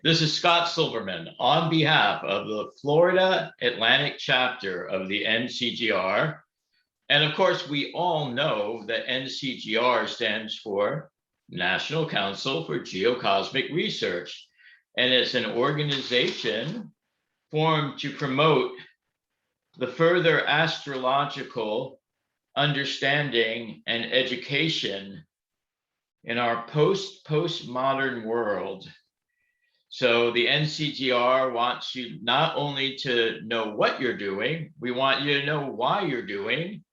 This is Scott Silverman on behalf of the Florida Atlantic chapter of the NCGR. And of course, we all know that NCGR stands for National Council for Geocosmic Research. And it's an organization formed to promote the further astrological understanding and education in our postmodern world. So the NCGR wants you not only to know what you're doing, we want you to know why you're doing,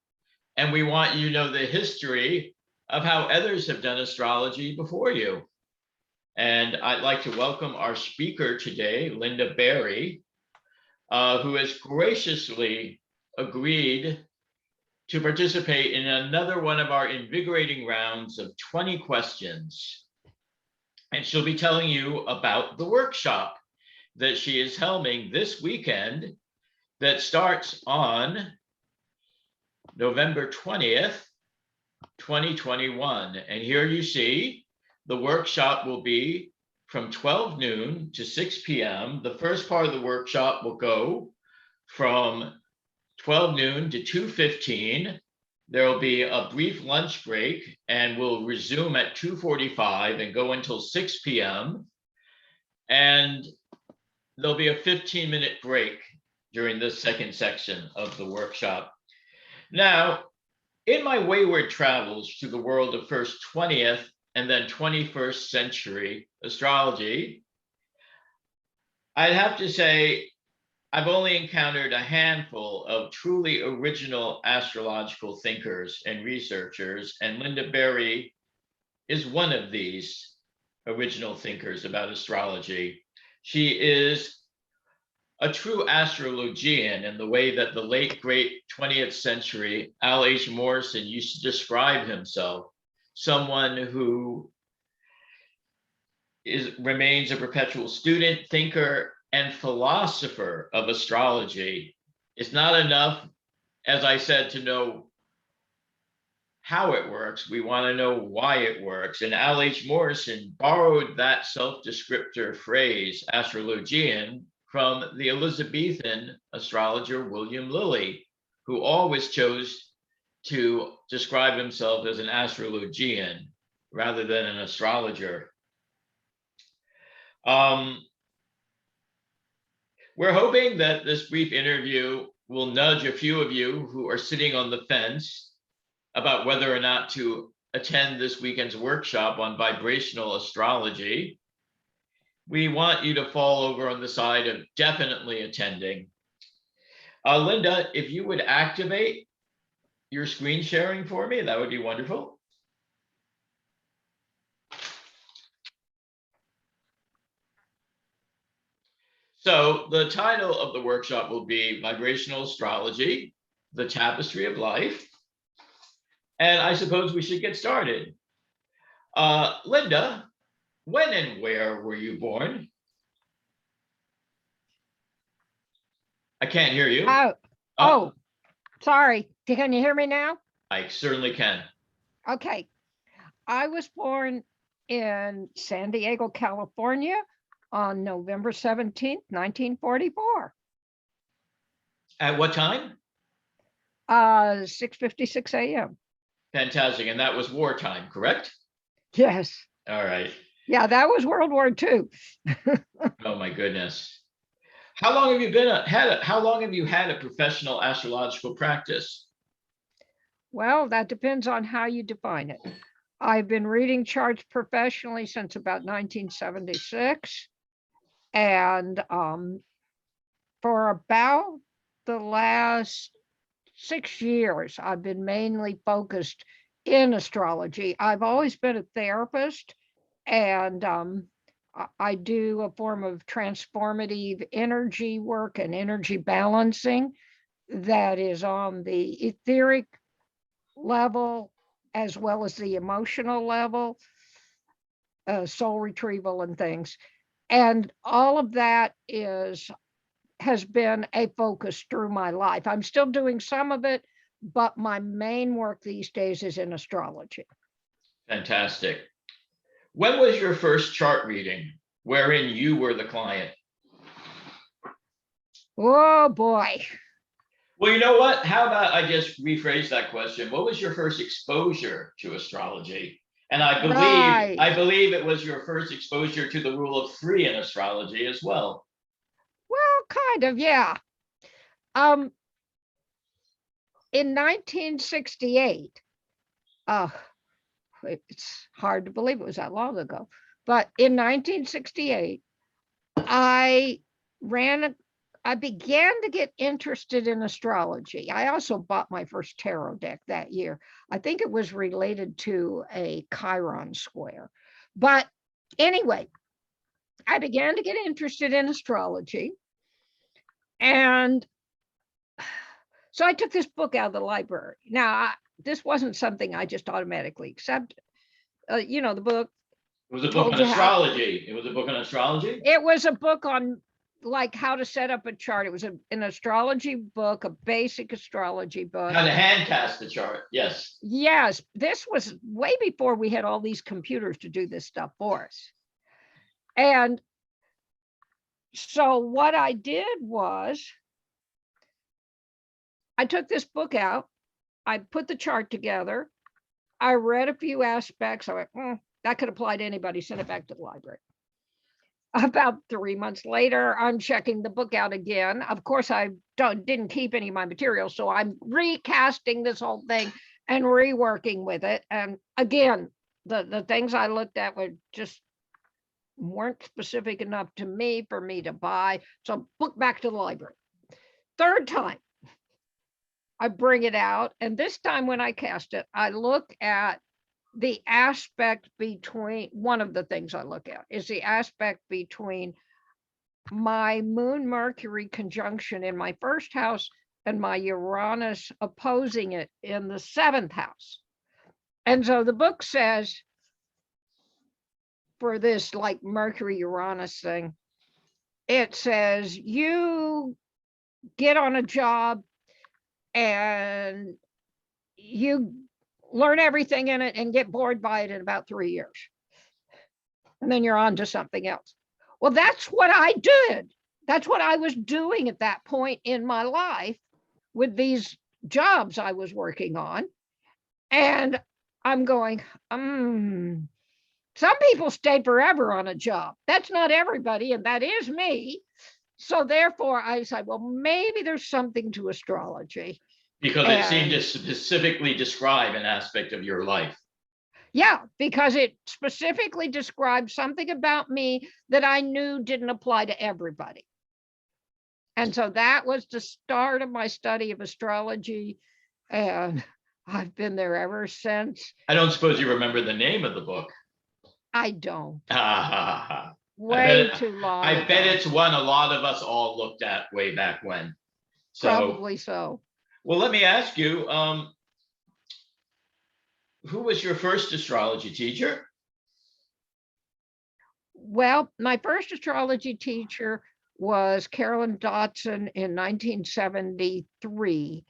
and we want you to know the history of how others have done astrology before you. And I'd like to welcome our speaker today, Linda Berry, who has graciously agreed to participate in another one of our invigorating rounds of 20 questions. And she'll be telling you about the workshop that she is helming this weekend that starts on November 20th, 2021. And here you see the workshop will be from 12 noon to 6 p.m. The first part of the workshop will go from 12 noon to 2:15. There will be a brief lunch break and we'll resume at 2:45 and go until 6 p.m. And there'll be a 15-minute break during this second section of the workshop. Now, in my wayward travels through the world of first 20th and then 21st century astrology, I'd have to say I've only encountered a handful of truly original astrological thinkers and researchers, and Linda Berry is one of these original thinkers about astrology. She is a true astrologian in the way that the late, great 20th century Al H. Morrison used to describe himself, someone who remains a perpetual student, thinker, and philosopher of astrology. It's not enough, as I said, to know how it works. We want to know why it works. And Al H. Morrison borrowed that self-descriptor phrase, astrologian, from the Elizabethan astrologer William Lilly, who always chose to describe himself as an astrologian rather than an astrologer. We're hoping that this brief interview will nudge a few of you who are sitting on the fence about whether or not to attend this weekend's workshop on vibrational astrology. We want you to fall over on the side of definitely attending. Linda, if you would activate your screen sharing for me, that would be wonderful. So the title of the workshop will be Vibrational Astrology, the Tapestry of Life. And I suppose we should get started. Linda, when and where were you born? I can't hear you. Oh, sorry. Can you hear me now? I certainly can. Okay. I was born in San Diego, California on November 17th, 1944. At what time? 6:56 a.m. Fantastic. And that was wartime, correct? Yes. All right. Yeah, that was World War II. Oh my goodness. How long have you had a professional astrological practice? Well, that depends on how you define it. I've been reading charts professionally since about 1976. And for about the last 6 years, I've been mainly focused in astrology. I've always been a therapist, and I do a form of transformative energy work and energy balancing that is on the etheric level as well as the emotional level, soul retrieval and things. And all of that has been a focus through my life. I'm still doing some of it, but my main work these days is in astrology. Fantastic. When was your first chart reading? wherein you were the client? Oh boy. Well, you know what? How about I just rephrase that question? What was your first exposure to astrology? And Right. I believe it was your first exposure to the rule of three in astrology as well. Well, kind of, yeah. Um, in 1968, uh, it's hard to believe it was that long ago, but in 1968, I ran, I began to get interested in astrology. I also bought my first tarot deck that year. I think it was related to a Chiron square. But anyway, I began to get interested in astrology. And so I took this book out of the library. Now, this wasn't something I just automatically accepted. The book It was a book told on you how, astrology. It was a book on astrology. it was a book on like how to set up a chart. It was an astrology book, a basic astrology book. How to hand cast the chart. Yes. Yes, this was way before we had all these computers to do this stuff for us. And so what I did was I took this book out, I put the chart together, I read a few aspects. I went, that could apply to anybody, send it back to the library. About 3 months later, I'm checking the book out again. Of course, I didn't keep any of my material, so I'm recasting this whole thing and reworking with it. And again, the things I looked at were just weren't specific enough to me for me to buy. So book back to the library. Third time, I bring it out, and this time when I cast it, I look at the aspect between, one of the things I look at is the aspect between my moon Mercury conjunction in my first house and my Uranus opposing it in the seventh house. And so the book says, for this like Mercury Uranus thing, it says you get on a job and you learn everything in it and get bored by it in about 3 years. And then you're on to something else. Well, that's what I did. That's what I was doing at that point in my life with these jobs I was working on. And I'm going, some people stay forever on a job. That's not everybody, and that is me. So therefore, I said, well, maybe there's something to astrology. Because it seemed to specifically describe an aspect of your life. Yeah, because it specifically described something about me that I knew didn't apply to everybody. And so that was the start of my study of astrology. And I've been there ever since. I don't suppose you remember the name of the book. I don't. Way too long. I bet it's one a lot of us all looked at way back when. So, probably so. Well, let me ask you, who was your first astrology teacher? Well, my first astrology teacher was Carolyn Dotson in 1973.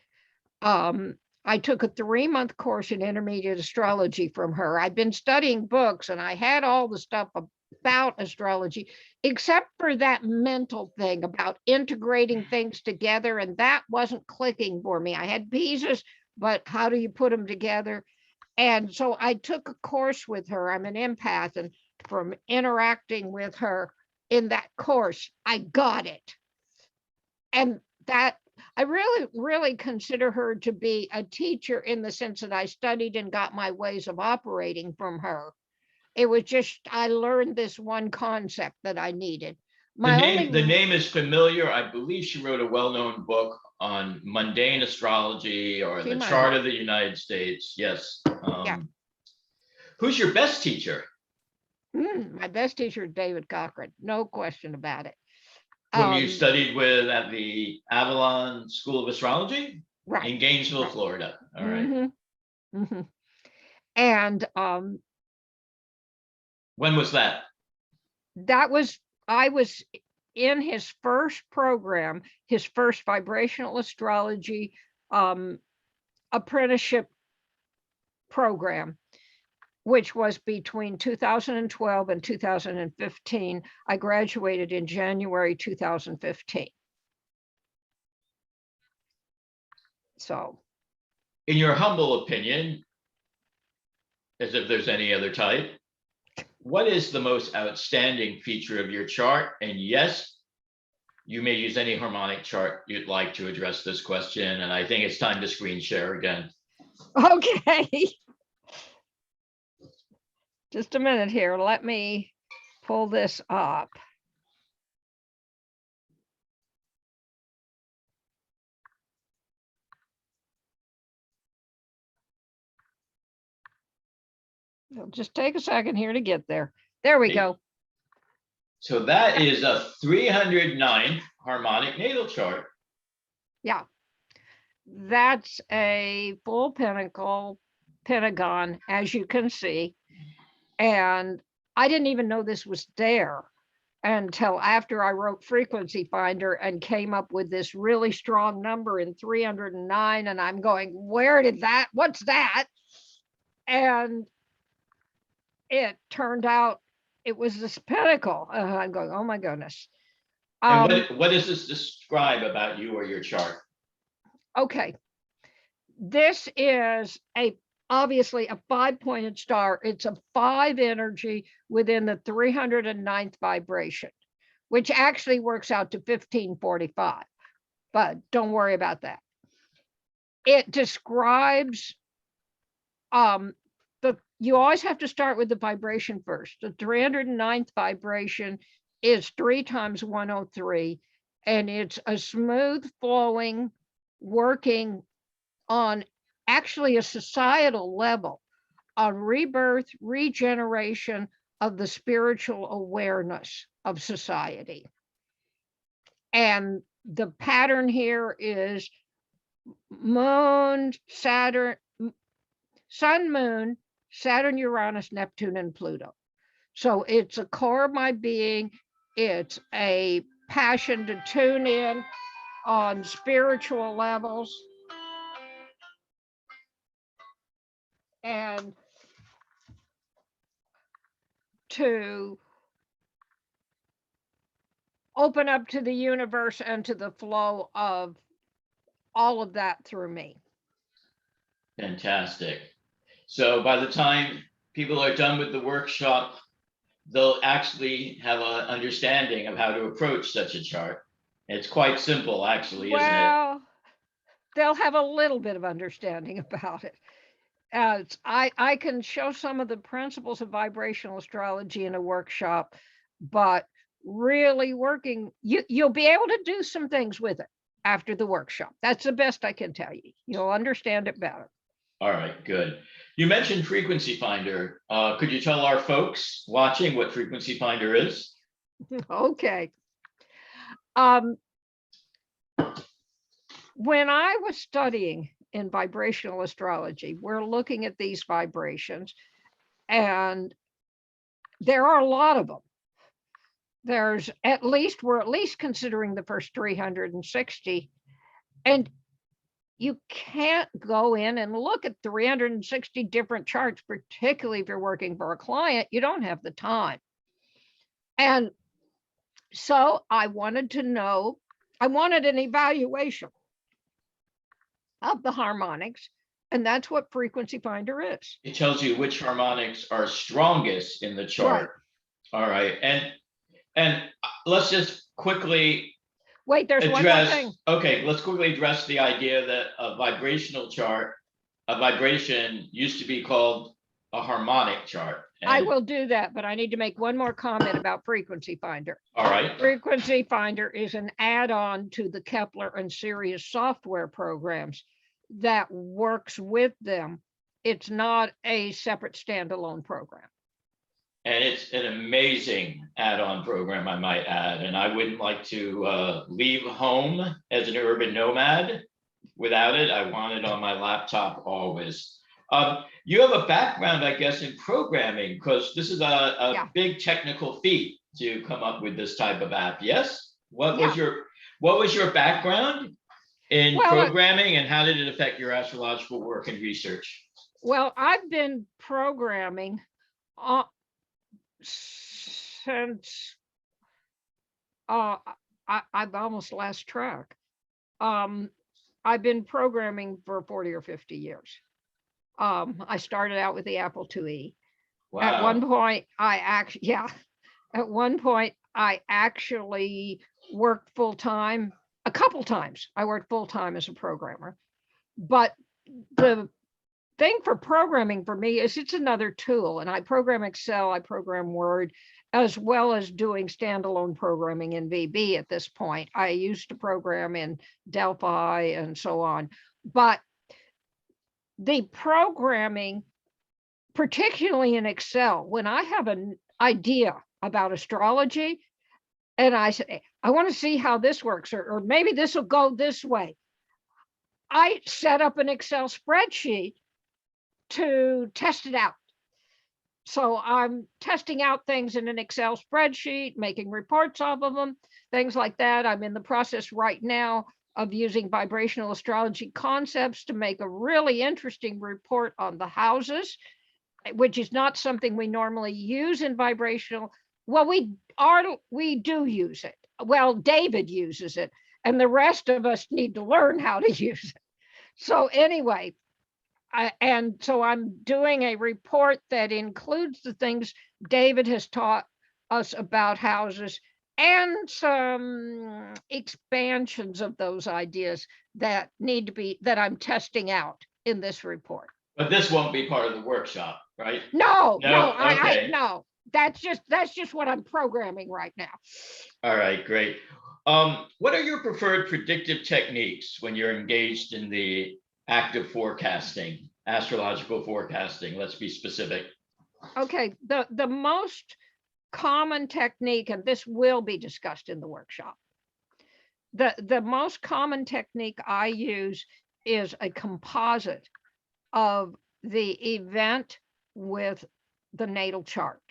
I took a 3-month course in intermediate astrology from her. I'd been studying books and I had all the stuff about astrology, except for that mental thing about integrating things together. And that wasn't clicking for me. I had pieces, but how do you put them together? And so I took a course with her. I'm an empath, and from interacting with her in that course, I got it. And that I really, really consider her to be a teacher in the sense that I studied and got my ways of operating from her. It was just, I learned this one concept that I needed. The name is familiar. I believe she wrote a well-known book on mundane astrology or the chart of the United States. Yes. Yeah. Who's your best teacher? My best teacher is David Cochran. No question about it. Whom you studied with at the Avalon School of Astrology? Right. In Gainesville, Florida. All right. And when was that? I was in his first program, his first vibrational astrology apprenticeship program. which was between 2012 and 2015. I graduated in January 2015. So, in your humble opinion, as if there's any other type, what is the most outstanding feature of your chart? And yes, you may use any harmonic chart you'd like to address this question. And I think it's time to screen share again. okay. Just a minute here. Let me pull this up. It'll just take a second here to get there. There we go. So that is a 309th harmonic natal chart. Yeah. That's a full pentagon, as you can see. And I didn't even know this was there until after I wrote Frequency Finder and came up with this really strong number in 309. And I'm going, what's that? And it turned out it was this pentacle. I'm going, oh my goodness. And what does this describe about you or your chart? Okay. This is obviously a 5-pointed star. It's a 5 energy within the 309th vibration, which actually works out to 1545. But don't worry about that. It describes you always have to start with the vibration first. The 309th vibration is 3 times 103, and it's a smooth flowing, working on actually a societal level on rebirth, regeneration of the spiritual awareness of society. And the pattern here is moon, Saturn, sun, moon, Saturn, Uranus, Neptune, and Pluto. So it's a core of my being. It's a passion to tune in on spiritual levels and to open up to the universe and to the flow of all of that through me. Fantastic. So by the time people are done with the workshop, they'll actually have an understanding of how to approach such a chart. It's quite simple, actually, isn't it? Well, they'll have a little bit of understanding about it. I can show some of the principles of vibrational astrology in a workshop, but really working, you'll be able to do some things with it after the workshop. That's the best I can tell you. You'll understand it better. All right, good. You mentioned Frequency Finder. Could you tell our folks watching what Frequency Finder is? Okay. When I was studying in vibrational astrology, we're looking at these vibrations, and there are a lot of them. We're at least considering the first 360, and you can't go in and look at 360 different charts, particularly if you're working for a client. You don't have the time. And so I wanted an evaluation of the harmonics, and that's what Frequency Finder is. It tells you which harmonics are strongest in the chart. Right. All right, and let's just quickly wait. There's one more thing. Okay, let's quickly address the idea that a vibrational chart, a vibration used to be called a harmonic chart. And I will do that, but I need to make one more comment about Frequency Finder. All right. Frequency Finder is an add-on to the Kepler and Sirius software programs that works with them. It's not a separate standalone program. And it's an amazing add-on program, I might add. And I wouldn't like to leave home as an urban nomad without it. I want it on my laptop always. You have a background, I guess, in programming, because this is a big technical feat to come up with this type of app. Yes. What was your background in programming, and how did it affect your astrological work and research? Well, I've been programming since I've almost lost track. Um, I've been programming for 40 or 50 years. I started out with the Apple IIe. At one Wow. point, at one point, I actually worked full time. A couple times, I worked full time as a programmer. But the thing for programming for me is it's another tool, and I program Excel, I program Word, as well as doing standalone programming in VB at this point. I used to program in Delphi and so on, but the programming, particularly in Excel, when I have an idea about astrology and I say, I want to see how this works, or maybe this will go this way, I set up an Excel spreadsheet to test it out. So I'm testing out things in an Excel spreadsheet, making reports off of them, things like that. I'm in the process right now of using vibrational astrology concepts to make a really interesting report on the houses, which is not something we normally use in vibrational. Well, we do use it. Well, David uses it, and the rest of us need to learn how to use it. So anyway, and so I'm doing a report that includes the things David has taught us about houses and some expansions of those ideas that need to be, that I'm testing out in this report. But this won't be part of the workshop, right? No, No? Okay. no, that's just what I'm programming right now. All right, great. What are your preferred predictive techniques when you're engaged in the active forecasting, astrological forecasting? Let's be specific. Okay, the most common technique, and this will be discussed in the workshop, the most common technique I use is a composite of the event with the natal chart.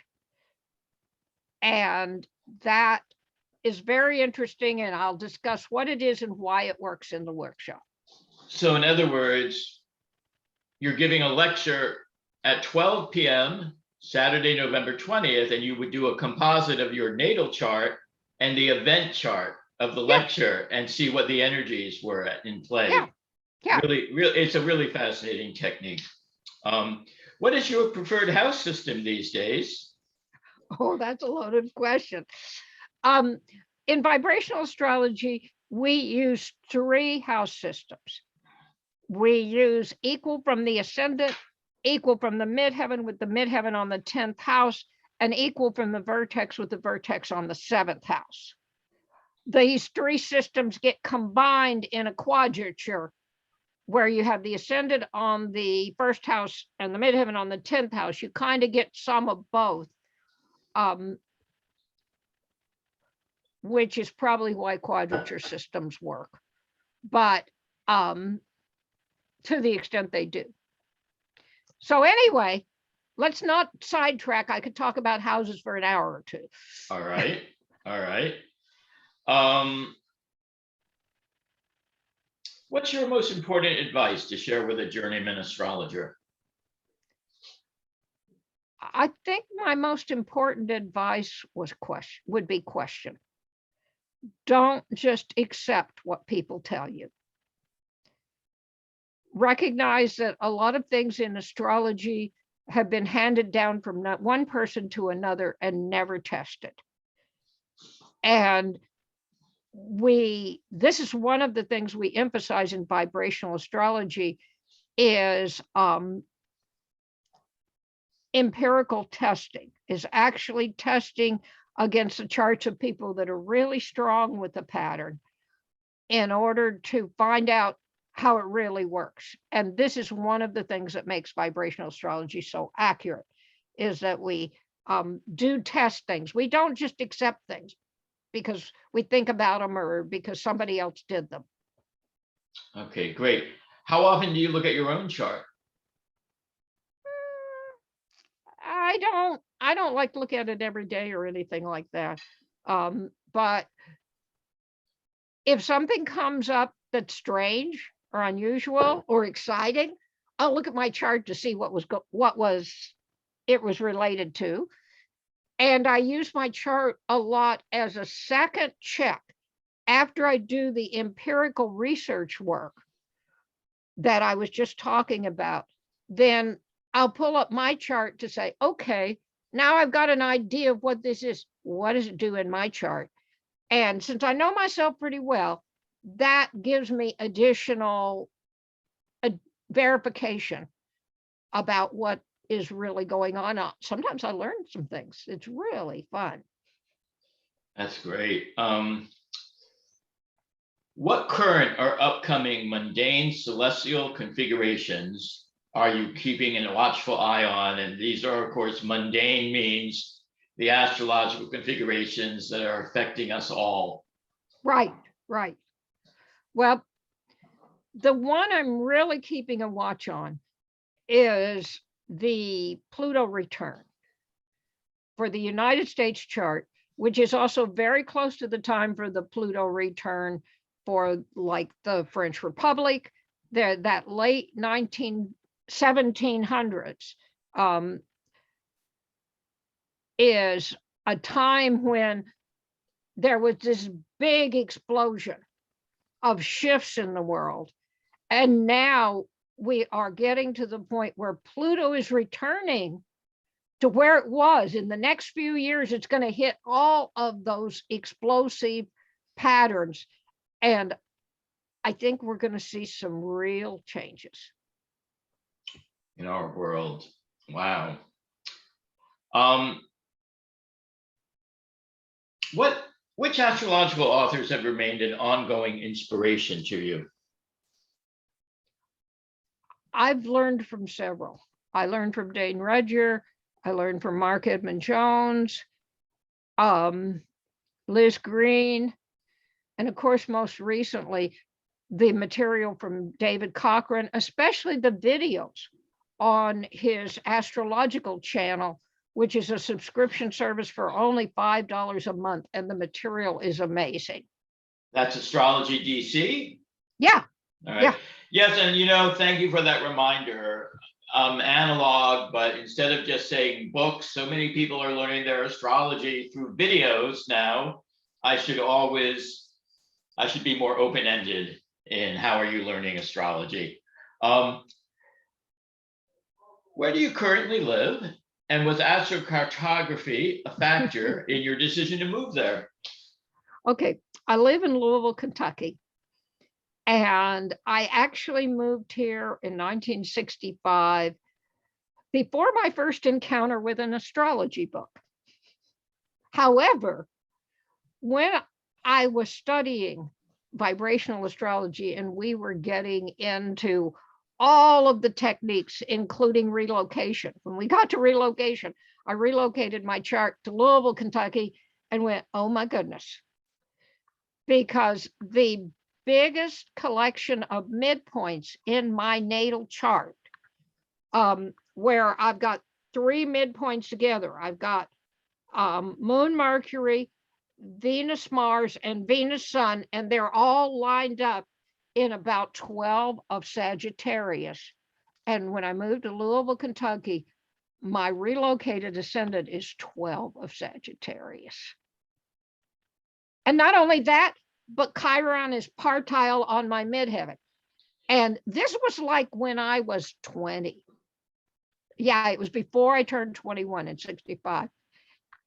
And that is very interesting, and I'll discuss what it is and why it works in the workshop. So in other words, you're giving a lecture at 12 p.m. Saturday, November 20th, and you would do a composite of your natal chart and the event chart of the lecture and see what the energies were in play. Yeah. Really, it's a really fascinating technique. What is your preferred house system these days? Oh, that's a loaded question. In vibrational astrology, we use 3 house systems. We use equal from the ascendant, equal from the midheaven with the midheaven on the 10th house, and equal from the vertex with the vertex on the 7th house. These 3 systems get combined in a quadrature where you have the ascendant on the 1st house and the midheaven on the 10th house. You kind of get some of both, which is probably why quadrature systems work. But to the extent they do. So anyway, let's not sidetrack. I could talk about houses for an hour or two. All right. All right. What's your most important advice to share with a journeyman astrologer? I think my most important advice would be question. Don't just accept what people tell you. Recognize that a lot of things in astrology have been handed down from not one person to another and never tested. And this is one of the things we emphasize in vibrational astrology is empirical testing, is actually testing against the charts of people that are really strong with the pattern in order to find out how it really works. And this is one of the things that makes vibrational astrology so accurate, is that we do test things. We don't just accept things because we think about them or because somebody else did them. Okay, great. How often do you look at your own chart? I don't like to look at it every day or anything like that. But if something comes up that's strange or unusual or exciting, I'll look at my chart to see what it was related to. And I use my chart a lot as a second check after I do the empirical research work that I was just talking about. Then I'll pull up my chart to say, okay, now I've got an idea of what this is. What does it do in my chart? And since I know myself pretty well, that gives me additional verification about what is really going on. Sometimes I learn some things. It's really fun. That's great. What current or upcoming mundane celestial configurations are you keeping a watchful eye on? And these are, of course, mundane means the astrological configurations that are affecting us all. Right, right. Well, the one I'm really keeping a watch on is the Pluto return for the United States chart, which is also very close to the time for the Pluto return for like the French Republic, that late 1700s is a time when there was this big explosion of shifts in the world. And now we are getting to the point where Pluto is returning to where it was. In the next few years, it's going to hit all of those explosive patterns. And I think we're going to see some real changes in our world. Wow. Which astrological authors have remained an ongoing inspiration to you? I've learned from several. I learned from Dane Rudger. I learned from Mark Edmund Jones, Liz Green, and of course, most recently, the material from David Cochran, especially the videos on his astrological channel, which is a subscription service for only $5 a month, and the material is amazing. That's Astrology DC? Yeah. All right. Yeah. Yes, and thank you for that reminder. Analog, but instead of just saying books, so many people are learning their astrology through videos now. I should be more open-ended in how are you learning astrology. Where do you currently live? And was astrocartography a factor in your decision to move there? Okay, I live in Louisville, Kentucky. And I actually moved here in 1965 before my first encounter with an astrology book. However, when I was studying vibrational astrology and we were getting into all of the techniques, including relocation, when we got to relocation, I relocated my chart to Louisville, Kentucky, and went, oh my goodness, because the biggest collection of midpoints in my natal chart, where I've got 3 midpoints together. I've got Moon, Mercury, Venus, Mars, and Venus, Sun, and they're all lined up in about 12 of Sagittarius. And when I moved to Louisville, Kentucky, my relocated ascendant is 12 of Sagittarius. And not only that, but Chiron is partile on my midheaven. And this was like when I was 20. Yeah, it was before I turned 21 in 65.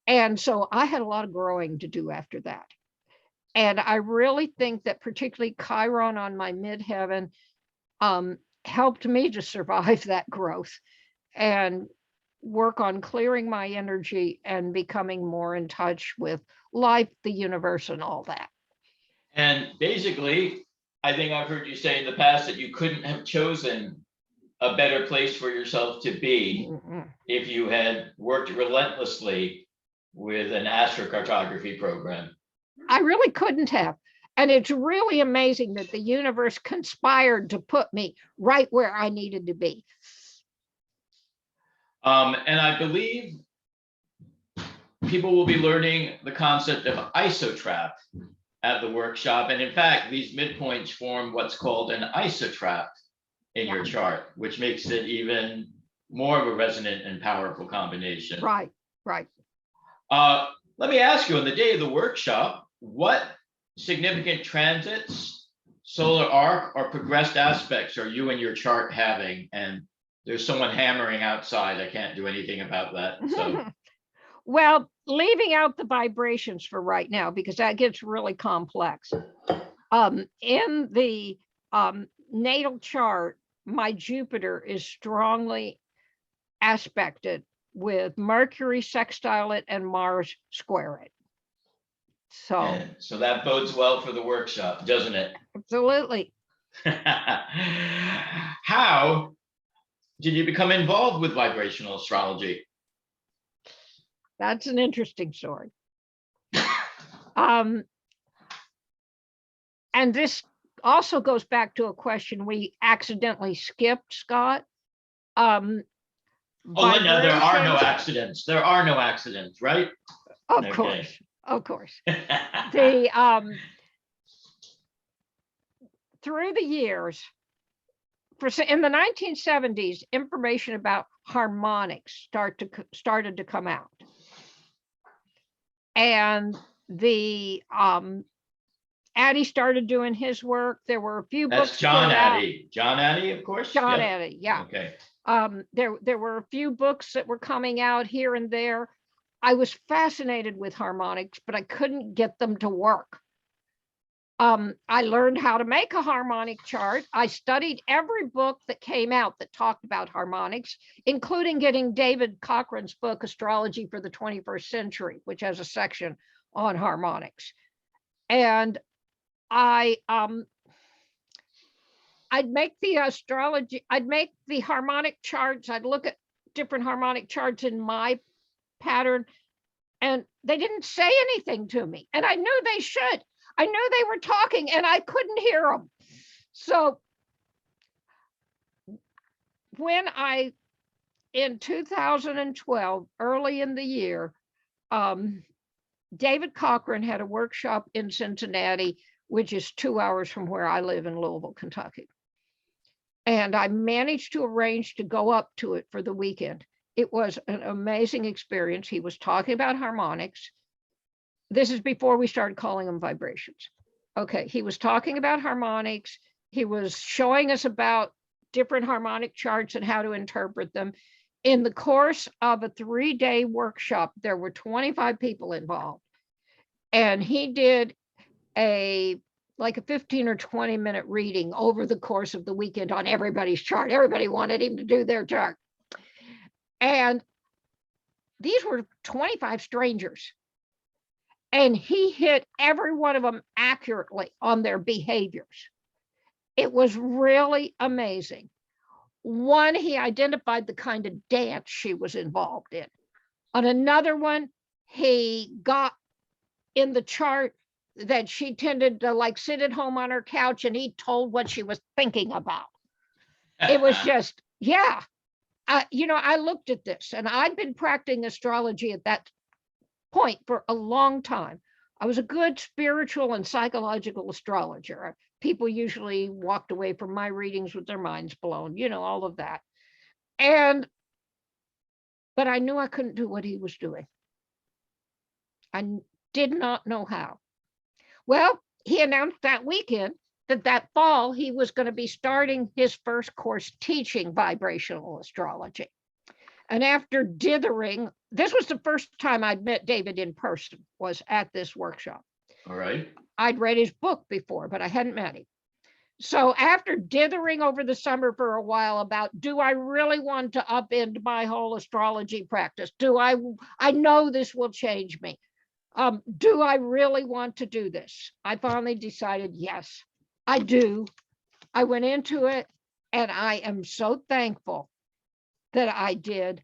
And so I had a lot of growing to do after that. And I really think that particularly Chiron on my midheaven helped me to survive that growth and work on clearing my energy and becoming more in touch with life, the universe, and all that. And basically, I think I've heard you say in the past that you couldn't have chosen a better place for yourself to be if you had worked relentlessly with an astrocartography program. I really couldn't have. And it's really amazing that the universe conspired to put me right where I needed to be. And I believe people will be learning the concept of isotrap at the workshop. And in fact, these midpoints form what's called an isotrap. in your chart, which makes it even more of a resonant and powerful combination. Right, right. Let me ask you, on the day of the workshop, what significant transits, solar arc, or progressed aspects are you and your chart having? And there's someone hammering outside. I can't do anything about that. So. Well, leaving out the vibrations for right now, because that gets really complex. In the natal chart, my Jupiter is strongly aspected with Mercury sextile it and Mars square it. So that bodes well for the workshop, doesn't it? Absolutely. How did you become involved with vibrational astrology? That's an interesting story. And this also goes back to a question we accidentally skipped, Scott. Oh, no, there are no accidents. There are no accidents, right? Of course, of course. The through the years, in the 1970s, information about harmonics started to come out, and the Addy started doing his work. There were a few books. That's John Addy. John Addy, of course. John Addy, yeah. Okay. There were a few books that were coming out here and there. I was fascinated with harmonics, but I couldn't get them to work. I learned how to make a harmonic chart. I studied every book that came out that talked about harmonics, including getting David Cochran's book, Astrology for the 21st Century, which has a section on harmonics. And I'd make the harmonic charts. I'd look at different harmonic charts in my pattern, and they didn't say anything to me. And I knew they should. I knew they were talking and I couldn't hear them. So when in 2012, early in the year, David Cochran had a workshop in Cincinnati, which is 2 hours from where I live in Louisville, Kentucky. And I managed to arrange to go up to it for the weekend. It was an amazing experience. He was talking about harmonics. This is before we started calling them vibrations. Okay, he was talking about harmonics. He was showing us about different harmonic charts and how to interpret them. In the course of a 3-day workshop, there were 25 people involved. And he did like a 15 or 20 minute reading over the course of the weekend on everybody's chart. Everybody wanted him to do their chart. And these were 25 strangers. And he hit every one of them accurately on their behaviors. It was really amazing. One, he identified the kind of dance she was involved in. On another one, he got in the chart that she tended to like sit at home on her couch, and he told what she was thinking about. It was just, yeah. I looked at this, and I'd been practicing astrology at that point for a long time. I was a good spiritual and psychological astrologer. People usually walked away from my readings with their minds blown, all of that. But I knew I couldn't do what he was doing. I did not know how. Well, he announced that weekend that fall he was going to be starting his first course teaching vibrational astrology. And after dithering, this was the first time I'd met David in person, was at this workshop. All right. I'd read his book before, but I hadn't met him. So after dithering over the summer for a while about, do I really want to upend my whole astrology practice? I know this will change me. Do I really want to do this? I finally decided, yes, I do. I went into it, and I am so thankful that I did.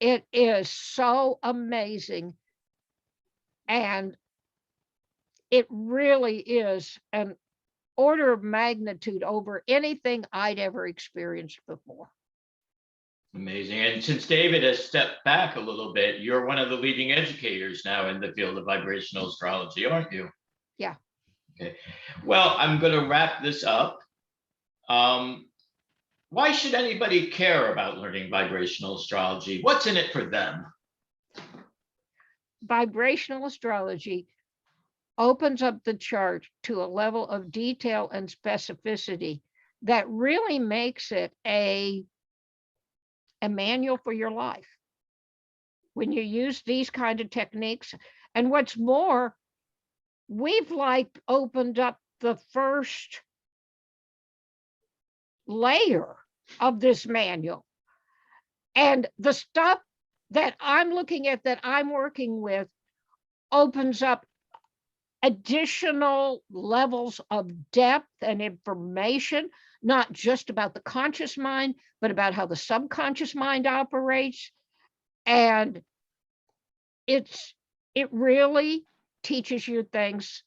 It is so amazing. And it really is an order of magnitude over anything I'd ever experienced before. Amazing. And since David has stepped back a little bit, you're one of the leading educators now in the field of vibrational astrology, aren't you? Yeah. Okay. Well, I'm going to wrap this up. why should anybody care about learning vibrational astrology? What's in it for them? Vibrational astrology opens up the chart to a level of detail and specificity that really makes it a manual for your life. When you use these kind of techniques, and what's more, we've like opened up the first layer of this manual. And the stuff that I'm looking at, that I'm working with, opens up additional levels of depth and information, not just about the conscious mind, but about how the subconscious mind operates. And it really teaches you things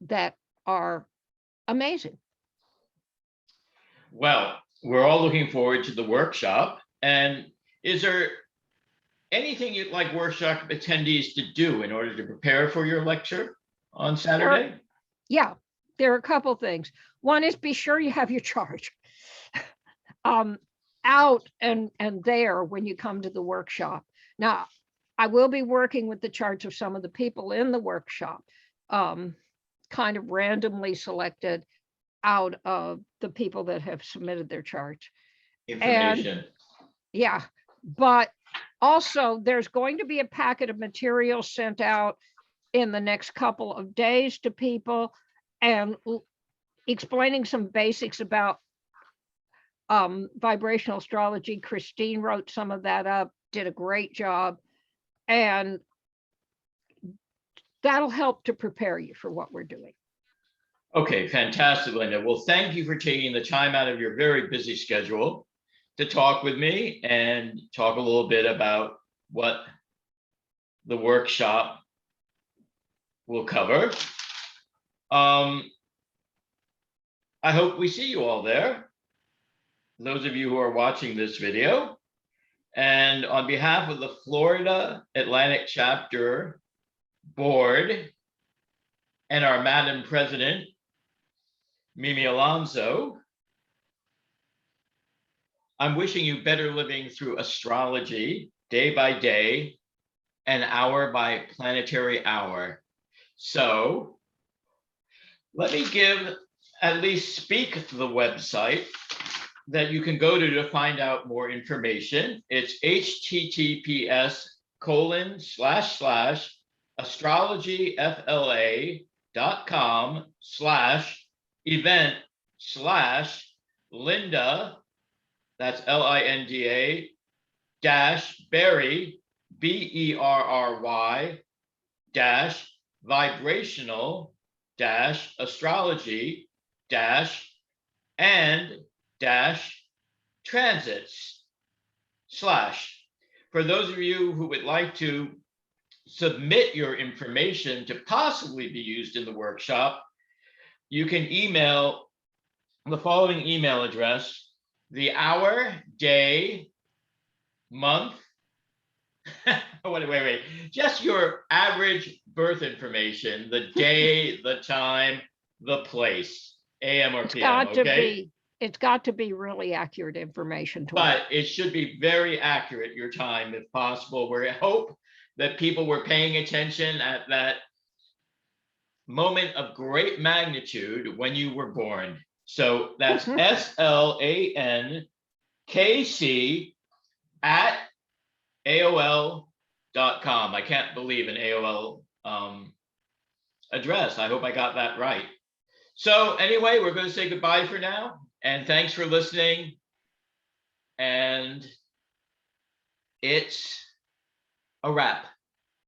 that are amazing. Well, we're all looking forward to the workshop. And is there anything you'd like workshop attendees to do in order to prepare for your lecture on Saturday? Yeah, there are a couple things. One is be sure you have your chart out and there when you come to the workshop. Now, I will be working with the charts of some of the people in the workshop, kind of randomly selected out of the people that have submitted their charts. Information. And yeah, but also there's going to be a packet of material sent out in the next couple of days to people, and explaining some basics about vibrational astrology. Christine wrote some of that up, did a great job, and that'll help to prepare you for what we're doing. Okay, fantastic, Linda. Well, thank you for taking the time out of your very busy schedule to talk with me and talk a little bit about what the workshop will cover. I hope we see you all there, those of you who are watching this video. And on behalf of the Florida Atlantic Chapter Board and our Madam President, Mimi Alonso, I'm wishing you better living through astrology day by day and hour by planetary hour. So let me at least speak the website that you can go to find out more information. It's https://astrologyfla.com/event/Linda, that's LINDA -Berry, BERRY -vibrational -astrology and transits / For those of you who would like to submit your information to possibly be used in the workshop, you can email the following email address: the hour, day, month, wait, just your average birth information, the day, the time, the place, AM or PM, okay? It's got to be really accurate information. But it should be very accurate, your time, if possible. We hope that people were paying attention at that moment of great magnitude when you were born. So that's slankc@aol.com. I can't believe an AOL address. I hope I got that right. So anyway, we're going to say goodbye for now. And thanks for listening. And it's a wrap.